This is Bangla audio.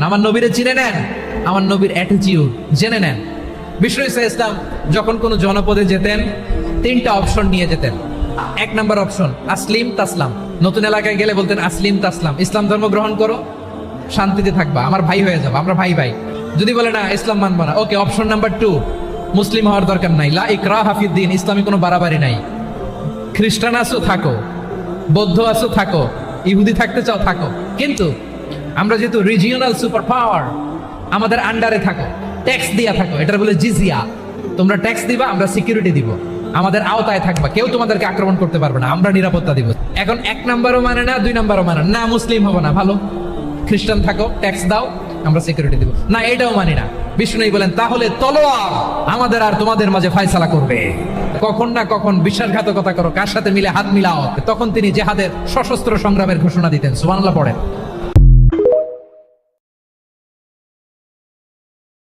আমার নবীরে চিনে নেন, আমার নবীর অ্যাটিটিউড জেনে নেন। বিষ্ণু ঈসা ইসলাম যখন কোনো জনপদে যেতেন, তিনটা অপশন নিয়ে যেতেন। এক নাম্বার অপশন আসলিম তাসলাম। নতুন এলাকায় গেলে বলতেন আসলিম তাসলাম, ইসলাম ধর্ম গ্রহণ করো, শান্তিতে থাকবা, আমার ভাই হয়ে যাবো, আমরা ভাই ভাই। যদি বলে না ইসলাম মানবো না, ওকে অপশন নাম্বার 2, মুসলিম হওয়ার দরকার নাই, লা ইকরাহা ফিদ্দিন, ইসলামে কোনো বাড়াবাড়ি নাই। খ্রিস্টান আছো থাকো, বৌদ্ধ আছো থাকো, ইহুদি থাকতে চাও থাকো, কিন্তু আমরা যেহেতু রিজিওনাল সুপার পাওয়ার, আমাদের আন্ডারে থাকো, ট্যাক্স দিয়া থাকো, এটার বলে জিজিয়া। তোমরা ট্যাক্স দিবা, আমরা সিকিউরিটি দিব, আমাদের আওতায় থাকবা, কেউ তোমাদেরকে আক্রমণ করতে পারবে না, আমরা নিরাপত্তা দিব। এখন 1 নাম্বারও মানে না, 2 নাম্বারও মানে না, মুসলিম হবো না, ভালো খ্রিস্টান থাকো, ট্যাক্স দাও, আমরা সিকিউরিটি দিব না, এটাও মানি না। বিষ্ণু বলেন তাহলে তলোয়ার আমাদের আর তোমাদের মাঝে ফয়সালা করবে। কখন না কখন বিশ্বাসঘাতকতা করো, কার সাথে মিলে হাত মিলাও, তখন তিনি জেহাদের সশস্ত্র সংগ্রামের ঘোষণা দিতেন। সুবহানাল্লাহ পড়েন।